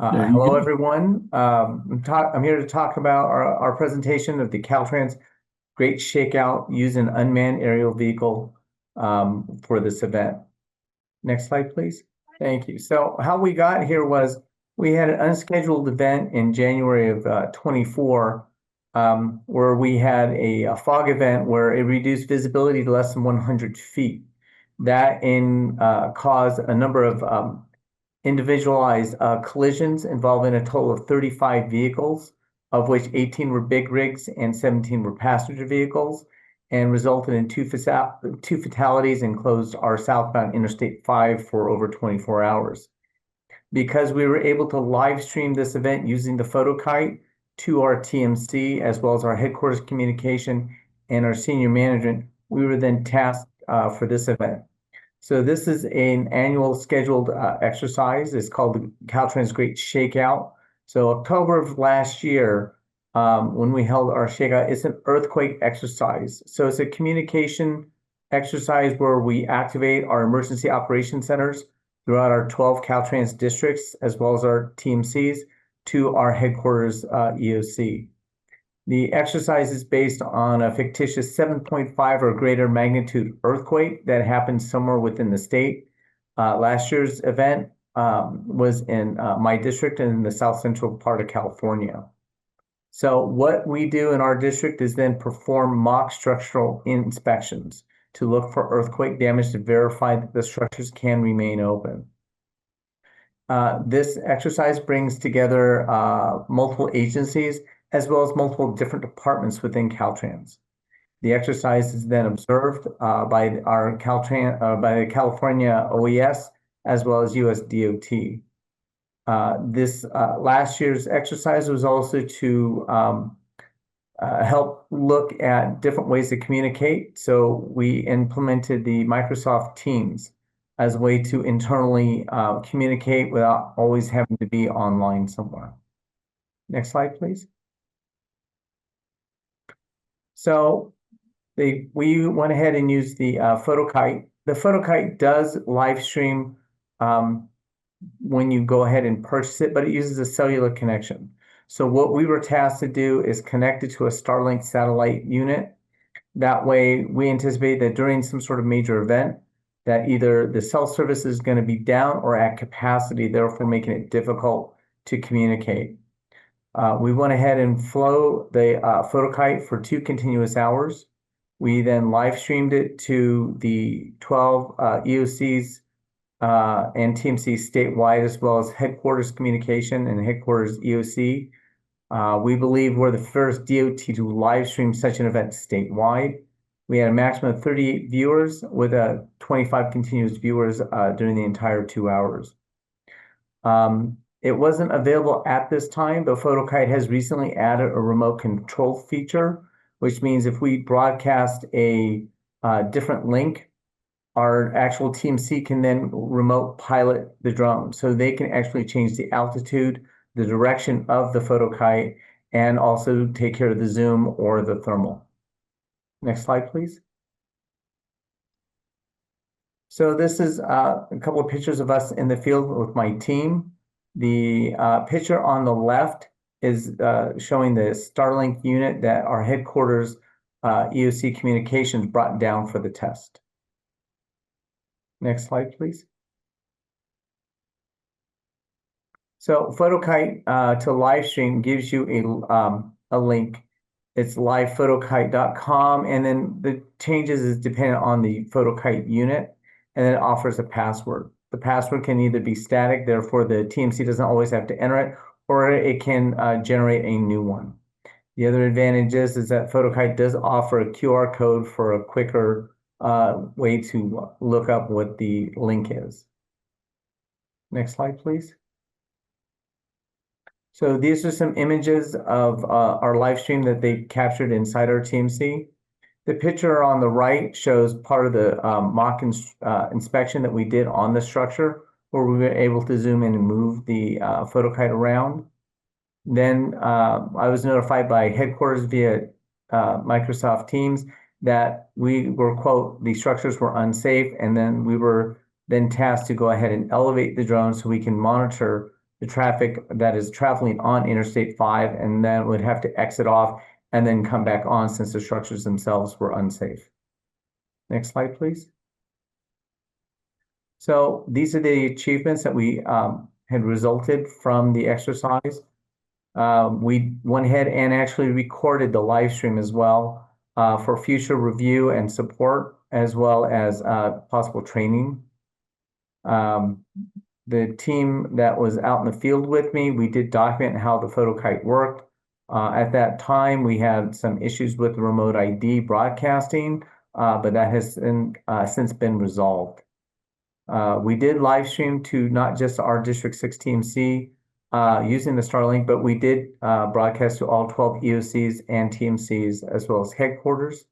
There you Hello, go. everyone. I'm here to talk about our presentation of the Caltrans Great Shakeout using unmanned aerial vehicle for this event. Next slide, please. Thank you. So how we got here was we had an unscheduled event in January of 24 where we had a fog event where it reduced visibility to less than 100 feet. That caused a number of individualized collisions involving a total of 35 vehicles, of which 18 were big rigs and 17 were passenger vehicles, and resulted in two fatalities and closed our southbound Interstate 5 for over 24 hours. Because we were able to live stream this event using the photokite to our TMC, as well as our headquarters communication and our senior management, we were then tasked for this event. So this is an annual scheduled exercise. It's called the Caltrans Great Shakeout. So October of last year, when we held our shakeout, it's an earthquake exercise. So it's a communication exercise where we activate our emergency operations centers throughout our 12 Caltrans districts, as well as our TMCs, to our headquarters EOC. The exercise is based on a fictitious 7.5 or greater magnitude earthquake that happened somewhere within the state. Last year's event was in my district in the south central part of California. So what we do in our district is then perform mock structural inspections to look for earthquake damage to verify that the structures can remain open. This exercise brings together multiple agencies as well as multiple different departments within Caltrans. The exercise is then observed by our by the California OES as well as US DOT. This last year's exercise was also to help look at different ways to communicate. So we implemented the Microsoft Teams as a way to internally communicate without always having to be online somewhere. Next slide, please. So we went ahead and used the photokite. The photokite does live stream when you go ahead and purchase it, but it uses a cellular connection. So what we were tasked to do is connect it to a Starlink satellite unit. That way, we anticipate that during some sort of major event, that either the cell service is going to be down or at capacity, therefore making it difficult to communicate. We went ahead and flew the photokite for 2 continuous hours. We then live streamed it to the 12 EOCs and TMCs statewide, as well as headquarters communication and headquarters EOC. We believe we're the first DOT to live stream such an event statewide. We had a maximum of 38 viewers with 25 continuous viewers during the entire 2 hours. It wasn't available at this time, but photokite has recently added a remote control feature, which means if we broadcast a different link, our actual TMC can then remote pilot the drone. So they can actually change the altitude, the direction of the photokite, and also take care of the zoom or the thermal. Next slide, please. So this is a couple of pictures of us in the field with my team. The picture on the left is showing the Starlink unit that our headquarters EOC communications brought down for the test. Next slide, please. So photokite to live stream gives you a link. It's livephotokite.com, and then the changes is dependent on the photokite unit, and then it offers a password. The password can either be static, therefore the TMC doesn't always have to enter it, or it can generate a new one. The other advantage is that photokite does offer a QR code for a quicker way to look up what the link is. Next slide, please. So these are some images of our live stream that they captured inside our TMC. The picture on the right shows part of the mock inspection that we did on the structure, where we were able to zoom in and move the photokite around. Then I was notified by headquarters via Microsoft Teams that we were, quote, the structures were unsafe, and then we were then tasked to go ahead and elevate the drone so we can monitor the traffic that is traveling on Interstate 5 and then would have to exit off and then come back on since the structures themselves were unsafe. Next slide, please. So these are the achievements that we had resulted from the exercise. We went ahead and actually recorded the live stream as well for future review and support, as well as possible training. The team that was out in the field with me, we did document how the photokite worked. At that time, we had some issues with the remote ID broadcasting, but that has since been resolved. We did live stream to not just our District 6 TMC using the Starlink, but we did broadcast to all 12 EOCs and TMCs as well as headquarters.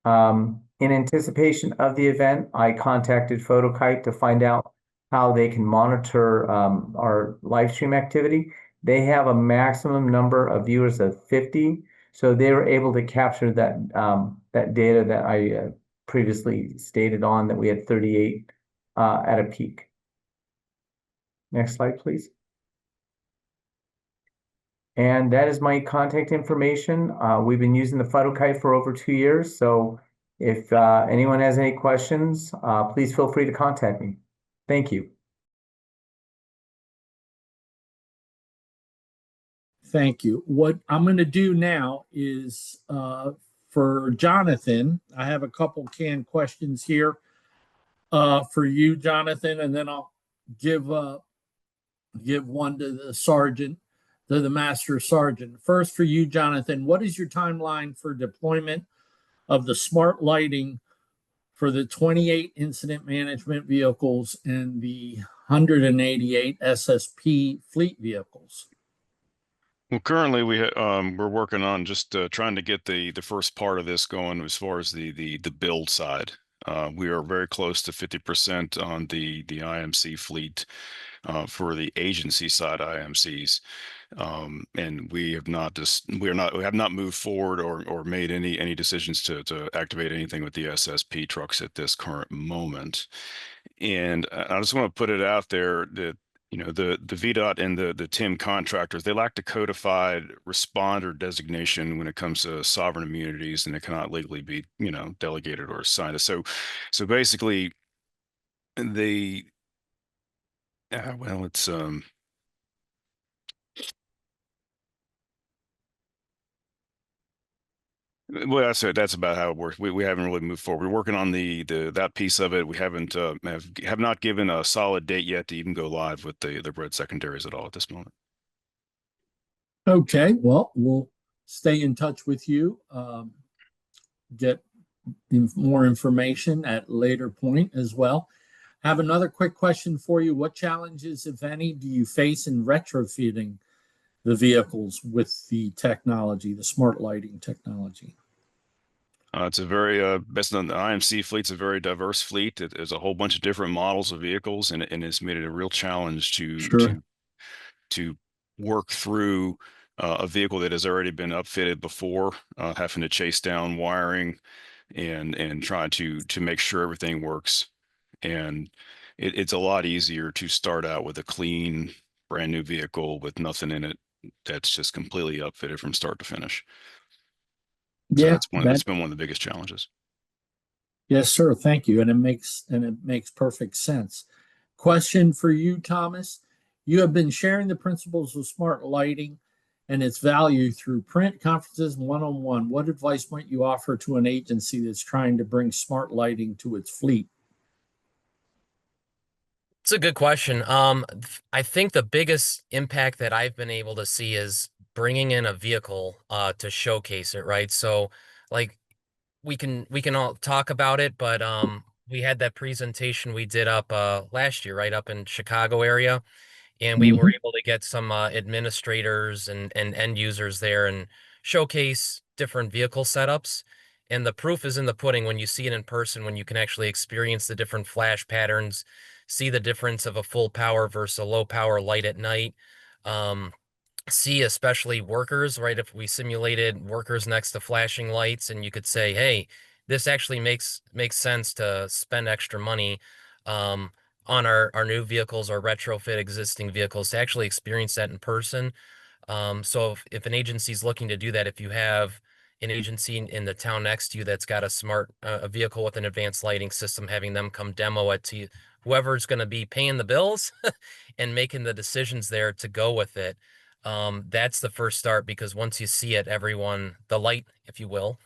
In anticipation of the event, I contacted Photokite to find out how they can monitor our live stream activity. They have a maximum number of viewers of 50, so they were able to capture that that data that I previously stated on, that we had 38 at a peak. Next slide, please. And that is my contact information. We've been using the Photokite for over 2 years, so if anyone has any questions, please feel free to contact me. Thank you. Thank you. What I'm going to do now is for Jonathan, I have a couple canned questions here for you, Jonathan, and then I'll give one to the sergeant, to the master sergeant. First, for you, Jonathan, what is your timeline for deployment of the smart lighting for the 28 incident management vehicles and the 188 SSP fleet vehicles? Well, currently we're working on just trying to get the first part of this going as far as the build side. We are very close to 50% on the IMC fleet for the agency side IMCs, and we have not moved forward or made any decisions to activate anything with the SSP trucks at this current moment. And I just want to put it out there that, you know, the VDOT and the TIM contractors, they lack the codified responder designation when it comes to sovereign immunities, and it cannot legally be, you know, delegated or assigned. So basically, well, it's well, that's about how it works. We haven't really moved forward. We're working on that piece of it. We haven't have not given a solid date yet to even go live with the red secondaries at all at this moment. Okay, well, we'll stay in touch with you, get more information at a later point as well. I have another quick question for you. What challenges, if any, do you face in retrofitting the vehicles with the technology, the smart lighting technology? It's a very based on the IMC fleet's a very diverse fleet. There's a whole bunch of different models of vehicles, and it's made it a real challenge to work through a vehicle that has already been upfitted before, having to chase down wiring and try to make sure everything works. And it's a lot easier to start out with a clean, brand new vehicle with nothing in it that's just completely upfitted from start to finish. So Yeah, that's been one of the biggest challenges. Yes, sir. Thank you. And it makes perfect sense. Question for you, Thomas. You have been sharing the principles of smart lighting and its value through print, conferences, and one-on-one. What advice might you offer to an agency that's trying to bring smart lighting to its fleet? It's a good question. I think the biggest impact that I've been able to see is bringing in a vehicle to showcase it, right? So, like, we can all talk about it, but we had that presentation we did up last year, right, up in Chicago area, and we were able to get some administrators and end users there and showcase different vehicle setups. And the proof is in the pudding when you see it in person, when you can actually experience the different flash patterns, see the difference of a full power versus a low power light at night. See especially workers, right? If we simulated workers next to flashing lights, and you could say, hey, this actually makes sense to spend extra money on our new vehicles or retrofit existing vehicles to actually experience that in person. So if an agency is looking to do that, if you have an agency in the town next to you that's got a smart a vehicle with an advanced lighting system, having them come demo it to whoever's going to be paying the bills and making the decisions there to go with it. That's the first start, because once you see it, the light, if you will,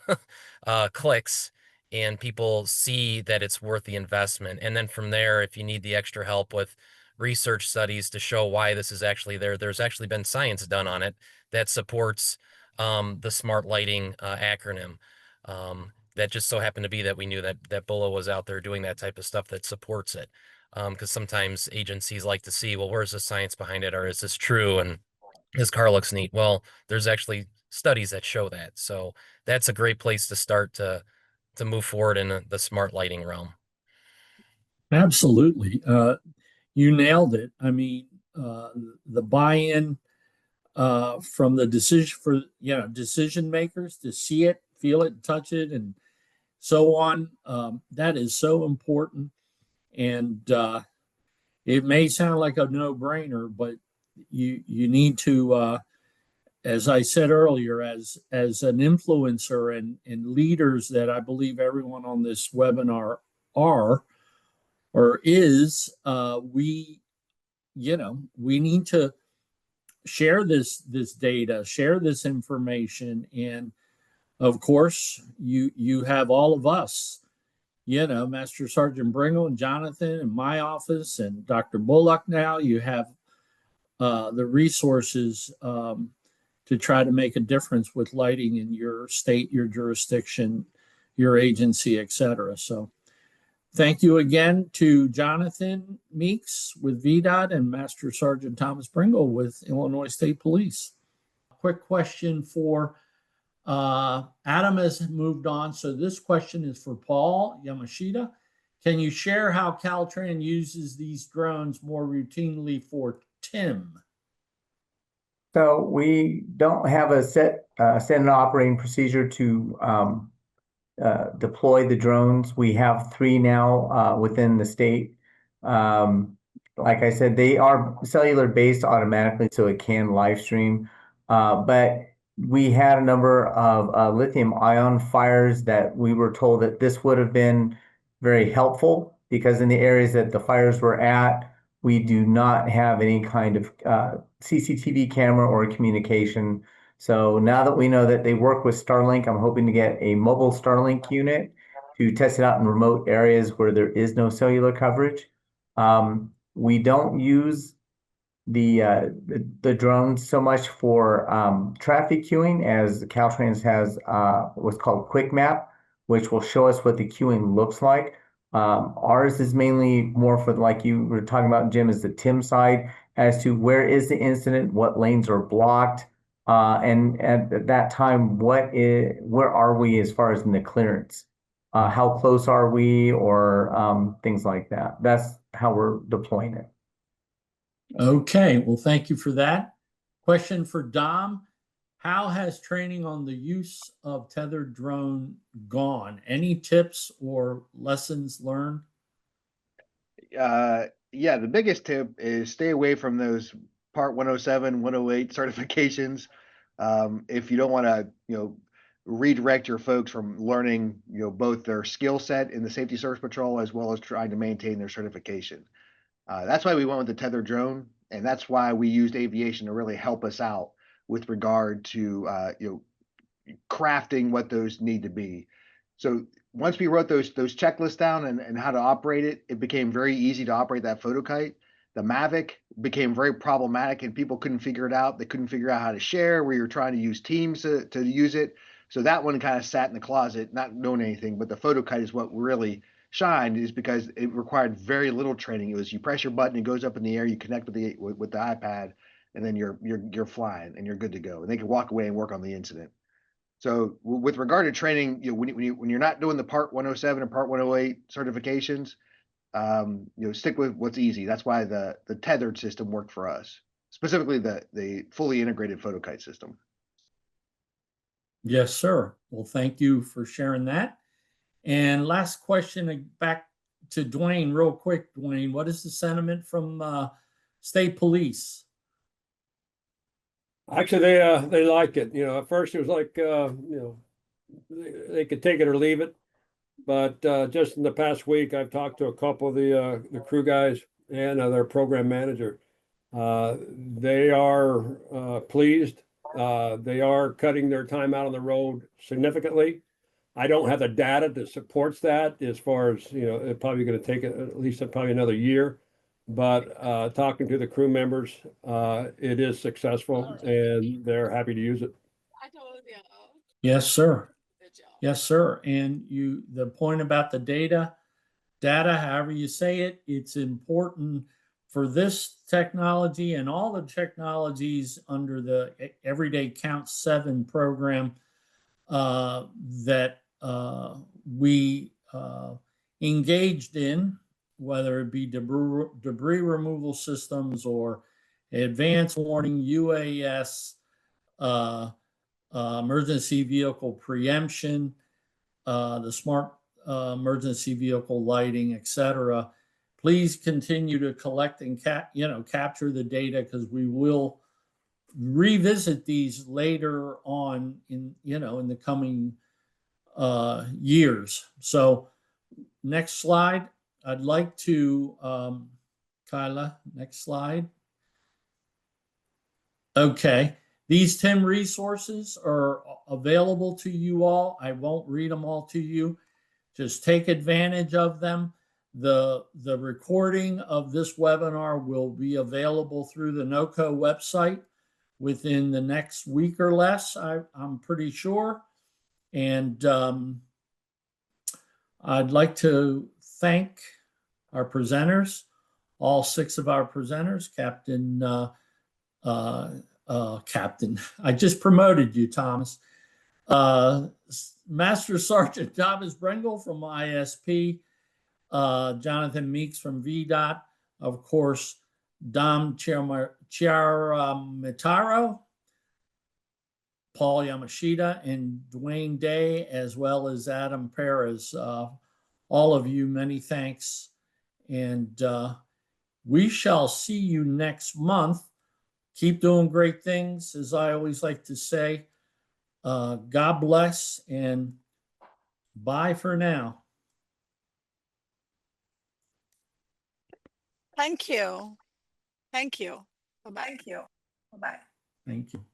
clicks, and people see that it's worth the investment. And then from there, if you need the extra help with research studies to show why this is actually there, there's actually been science done on it that supports the smart lighting acronym. That just so happened to be that we knew that BOLA was out there doing that type of stuff that supports it. Because sometimes agencies like to see, well, where's the science behind it, or is this true? And this car looks neat. Well, there's actually studies that show that. So that's a great place to start to move forward in the smart lighting realm. Absolutely. You nailed it. I mean, the buy-in from the decision makers to see it, feel it, touch it, and so on. That is so important. And it may sound like a no-brainer, but you need to, as I said earlier, as an influencer and leaders that I believe everyone on this webinar are or is, we need to share this data, share this information, and of course, you have all of us, Master Sergeant Brengel and Jonathan in my office, and Dr. Bullock. Now you have the resources to try to make a difference with lighting in your state, your jurisdiction, your agency, etc. So thank you again to Jonathan Meeks with VDOT and Master Sergeant Thomas Brengel with Illinois State Police. Quick question for Adam has moved on. So this question is for Paul Yamashita. Can you share how Caltrans uses these drones more routinely for TIM? So we don't have a set and operating procedure to deploy the drones. We have 3 now within the state. Like I said, they are cellular based automatically, so it can live stream. But we had a number of lithium ion fires that we were told that this would have been very helpful, because in the areas that the fires were at, we do not have any kind of CCTV camera or communication. So now that we know that they work with Starlink, I'm hoping to get a mobile Starlink unit to test it out in remote areas where there is no cellular coverage. We don't use the drones so much for traffic queuing, as Caltrans has what's called Quick Map, which will show us what the queuing looks like. Ours is mainly more for, like you were talking about, Jim, is the TIM side, as to where is the incident, what lanes are blocked, and at that time, where are we as far as in the clearance? How close are we, or things like that. That's how we're deploying it. Okay, well, thank you for that. Question for Dom. How has training on the use of tethered drone gone? Any tips or lessons learned? Yeah, the biggest tip is stay away from those Part 107, 108 certifications. If you don't want to, redirect your folks from learning, both their skill set in the Safety Service Patrol as well as trying to maintain their certification. That's why we went with the tethered drone, and that's why we used aviation to really help us out with regard to crafting what those need to be. So once we wrote those checklists down and how to operate it, it became very easy to operate that photokite. The Mavic became very problematic, and people couldn't figure it out. They couldn't figure out how to share. We were trying to use Teams to use it. So that one kind of sat in the closet, not knowing anything. But the photokite is what really shined, is because it required very little training. It was, you press your button, it goes up in the air, you connect with the iPad, and then you're flying and you're good to go. And they can walk away and work on the incident. So with regard to training, when you're not doing the Part 107 and Part 108 certifications, stick with what's easy. That's why the tethered system worked for us, specifically the fully integrated photokite system. Yes, sir. Well, thank you for sharing that. And last question back to Dwayne real quick. Dwayne, what is the sentiment from state police? Actually, they like it. You know, at first it was like, they could take it or leave it. But just in the past week, I've talked to a couple of the crew guys and their program manager. They are pleased. They are cutting their time out on the road significantly. I don't have the data that supports that as far as, it's probably going to take at least probably another year. But talking to the crew members, it is successful and they're happy to use it. Yes, sir. Yes, sir. And the point about the data, however you say it, it's important for this technology and all the technologies under the Everyday Count 7 program that we engaged in, whether it be debris removal systems or advanced warning, UAS, emergency vehicle preemption, the smart emergency vehicle lighting, etc. Please continue to collect and capture the data, because we will revisit these later on in the coming years. So next slide. I'd like to Kyla, next slide. Okay. These 10 resources are available to you all. I won't read them all to you. Just take advantage of them. The recording of this webinar will be available through the NOCO website within the next week or less, I'm pretty sure. And I'd like to thank our presenters, all 6 of our presenters, Captain, I just promoted you, Thomas. Master Sergeant Thomas Brengel from ISP, Jonathan Meeks from VDOT, of course, Dom Ciaramitaro, Paul Yamashita, and Dwayne Day, as well as Adam Perez. All of you, many thanks. And we shall see you next month. Keep doing great things, as I always like to say. God bless, and bye for now. Thank you. Thank you. Bye-bye. Thank you.